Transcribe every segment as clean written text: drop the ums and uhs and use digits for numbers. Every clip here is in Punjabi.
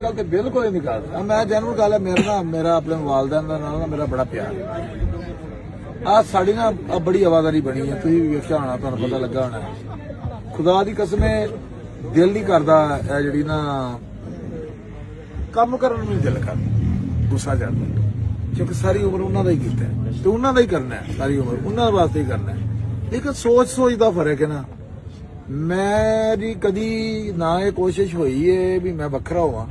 गल तो बिल्कुल ही नहीं करता। मैं जनरल गल है मेरा अपने वालदैन नाल मेरा बड़ा प्यार है। आ साड़ी ना बड़ी आवाजारी बनी है, तुसीं भी वेखिया होना, तुहानूं पता लगा होना। खुदा दी कसम दिल नहीं करदा जिहड़ी ना काम करन नूं दिल करदा, गुस्सा चढ़दा, क्योंकि सारी उम्र उन्हां दा ही कीता है ते उन्हां दा ही करना है, सारी उम्र उन्हां वास्ते ही करना है। लेकिन सोच दा फर्क है ना। मेरी कदी ना ये कोशिश हुई है भी मैं वखरा होवां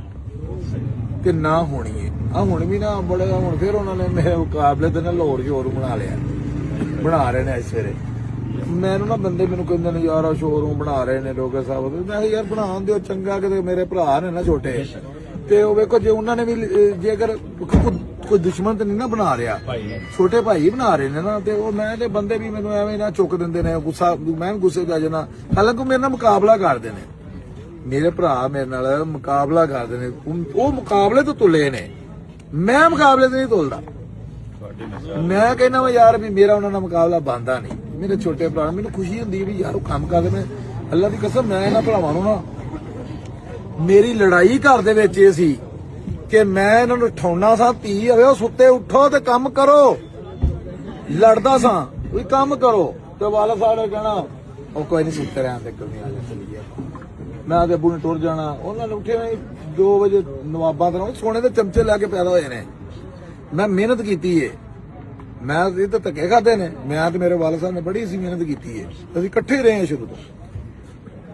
कि ना होनी है। हुण भी ना बड़े हुण फिर उन्होंने मेरे मुकाबले ते ना लाहौर शोरूम बना रहे ने इस वेरे। मैनू ना बंदे मैनू कहंदे ने यार शोरूम बना रहे ने लोग साहब, मैं यार बनान दिओ, चंगा कि मेरे भरा ने ना छोटे ते वेखो जे उन्होंने भी जे अगर कोई दुश्मन तो नहीं ना बना रहा, छोटे भाई बना रहे ने ना, ते मैं ते बंदे भी मैनू एवें ना चुक दिंदे ने, गुस्सा मैं गुस्से च आ जाना। हालांकि मेरे नाल मुकाबला करदे ने, मेरे भरा मेरे नाल मुकाबला करदे ने, वो मुकाबले तो तुले ने, मैं मुकाबले तो नहीं तुलदा। मैं कहना वा यार भी मेरा उन्हां नाल मुकाबला बनदा नहीं। मेरे छोटे भरा मैनू खुशी हुंदी भी यार वो काम करदे ने। अल्लाह दी कसम मैं इन्हां भरावां नूं ना, मेरी लड़ाई घर दे विच इह सी कि मैं इन्हां नूं ठौना सा, धी होवे सुत्ते उठो ते काम करो, लड़दा सा कोई काम करो, ते वाला साहब ने कहना ਉਹ ਕੋਈ ਨਹੀਂ ਸੁੱਤੇ ਰਹਿਣ ਦੇ, ਕੋਈ ਨਹੀਂ ਆ ਜਾ ਚਲੀਏ। ਮੈਂ ਤੇ ਅੱਬੂ ਨੇ ਟੁਰ ਜਾਣਾ, ਉਹਨਾਂ ਨੇ ਉੱਠੇ 2 ਵਜੇ ਨਵਾਬਾਂ ਤੋਂ ਸੋਨੇ ਦੇ ਚਮਚੇ ਲੈ ਕੇ ਪੈਦਾ ਹੋਏ ਨੇ। ਮੈਂ ਮਿਹਨਤ ਕੀਤੀ ਏ, ਮੈਂ ਇਹ ਤਾਂ ਧੱਕੇ ਖਾਦੇ ਨੇ। ਮੈਂ ਤੇ ਮੇਰੇ ਵਾਲਾ ਸਾਹਿਬ ਨੇ ਬੜੀ ਸੀ ਮਿਹਨਤ ਕੀਤੀ ਏ, ਅਸੀਂ ਇਕੱਠੇ ਰਹੇ ਹਾਂ ਸ਼ੁਰੂ ਤੋਂ।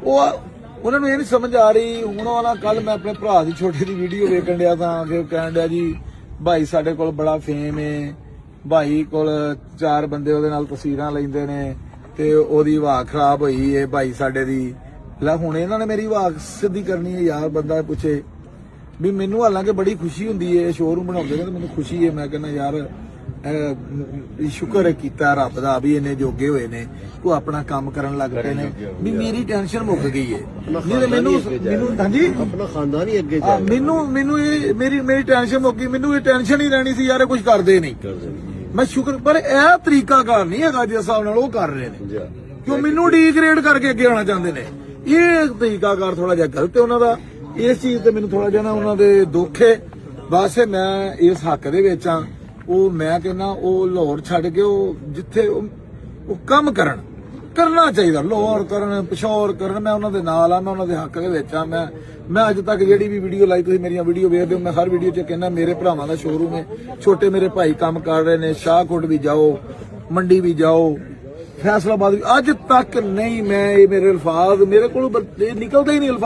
ਉਹ ਉਹਨਾਂ ਨੂੰ ਇਹ ਨਹੀਂ ਸਮਝ ਆ ਰਹੀ। ਹੁਣ ਉਹਨਾਂ ਕੱਲ ਮੈਂ ਆਪਣੇ ਭਰਾ ਦੀ ਛੋਟੀ ਦੀ ਵੀਡੀਓ ਵੇਖਣ ਡਿਆ ਤਾਂ ਕਿ ਕਹਿਣ ਡਿਆ ਜੀ ਭਾਈ ਸਾਡੇ ਕੋਲ ਬੜਾ ਫੇਮ ਏ, ਭਾਈ ਕੋਲ 4 ਬੰਦੇ ਉਹਦੇ ਨਾਲ ਤਸਵੀਰਾਂ ਲੈਂਦੇ ਨੇ ਤੇ ਉਹਦੀ ਵਾਹ ਖਰਾਬ ਹੋਈ ਏ ਭਾਈ ਸਾਡੇ ਦੀ। ਲੈ ਹੁਣ ਇਹਨਾਂ ਨੇ ਮੇਰੀ ਵਾਹ ਸਿੱਧੀ ਕਰਨੀ ਹੈ ਯਾਰ। ਬੰਦਾ ਪੁੱਛੇ ਵੀ ਮੈਨੂੰ ਹਾਲਾਂਕਿ ਬੜੀ ਖੁਸ਼ੀ ਹੁੰਦੀ ਏ, ਸ਼ੋਰੂਮ ਬਣਾਉਂਦੇ ਨੇ ਤੇ ਮੈਨੂੰ ਖੁਸ਼ੀ ਏ। ਮੈਂ ਕਹਿੰਦਾ ਯਾਰ ਸ਼ੁਕਰ ਕੀਤਾ ਰੱਬ ਦਾ ਵੀ ਇਹਨੇ ਜੋਗੇ ਹੋਏ ਨੇ, ਉਹ ਆਪਣਾ ਕੰਮ ਕਰਨ ਲੱਗ ਪਏ ਨੇ, ਵੀ ਮੇਰੀ ਟੈਨਸ਼ਨ ਮੁੱਕ ਗਈ ਏ। ਨਹੀਂ ਤੇ ਮੈਨੂੰ ਹਾਂਜੀ ਆਪਣਾ ਖਾਨਦਾਨ ਹੀ ਅੱਗੇ ਮੈਨੂੰ ਇਹ ਮੇਰੀ ਟੈਨਸ਼ਨ ਮੁੱਕ ਗਈ। ਮੈਨੂੰ ਇਹ ਟੈਨਸ਼ਨ ਹੀ ਰਹਿਣੀ ਸੀ ਯਾਰ ਇਹ ਕੁਝ ਕਰਦੇ ਨਹੀਂ। ਮੈਂ ਸ਼ੁਕਰ, ਪਰ ਇਹ ਤਰੀਕਾਕਾਰ ਨਹੀਂ ਹੈਗਾ ਜਿਸ ਹਿਸਾਬ ਨਾਲ ਉਹ ਕਰ ਰਹੇ ਨੇ, ਕਿਉਂ ਮੈਨੂੰ ਡੀਗ੍ਰੇਡ ਕਰਕੇ ਅੱਗੇ ਆਉਣਾ ਚਾਹੁੰਦੇ ਨੇ। ਇਹ ਤਰੀਕਾਕਾਰ ਥੋੜਾ ਜਿਹਾ ਗਲਤ ਹੈ ਉਹਨਾਂ ਦਾ। ਇਸ ਚੀਜ਼ ਤੇ ਮੈਨੂੰ ਥੋੜਾ ਜਿਹਾ ਨਾ ਉਹਨਾਂ ਦੇ ਦੁੱਖ ਹੈ। ਬਸ ਮੈਂ ਇਸ ਹੱਕ ਦੇ ਵਿੱਚ ਆ। ਉਹ ਮੈਂ ਕਹਿੰਦਾ ਉਹ ਲਾਹੌਰ ਛੱਡ ਕੇ ਉਹ ਜਿੱਥੇ ਉਹ ਕੰਮ ਕਰਨਾ ਚਾਹੀਦਾ, ਲਾਹੌਰ ਕਰਨ, ਪਿਸ਼ੌਰ ਕਰਨ, ਮੈਂ ਉਹਨਾਂ ਦੇ ਨਾਲ ਆ, ਮੈਂ ਉਹਨਾਂ ਦੇ ਹੱਕ ਦੇ ਵਿੱਚ ਆ। ਮੈਂ ਅੱਜ ਤੱਕ ਜਿਹੜੀ ਵੀ ਵੀਡੀਓ ਲਾਈ, ਤੁਸੀਂ ਮੇਰੀਆਂ ਵੀਡੀਓ ਵੇਖਦੇ ਹੋ, ਮੈਂ ਹਰ ਵੀਡੀਓ 'ਚ ਕਹਿੰਦਾ ਮੇਰੇ ਭਰਾਵਾਂ ਦਾ ਸ਼ੋਰੂਮ ਹੈ, ਛੋਟੇ ਮੇਰੇ ਭਾਈ ਕੰਮ ਕਰ ਰਹੇ ਨੇ, ਸ਼ਾਹਕੋਟ ਵੀ ਜਾਓ, ਮੰਡੀ ਵੀ ਜਾਓ, ਫੈਸਲਾਬਾਦ ਵੀ। ਅੱਜ ਤੱਕ ਨਹੀਂ ਮੈਂ ਇਹ ਮੇਰੇ ਅਲਫਾਜ਼ ਮੇਰੇ ਕੋਲੋਂ ਨਿਕਲਦੇ ਹੀ ਨਹੀਂ ਅਲਫਾਜ਼।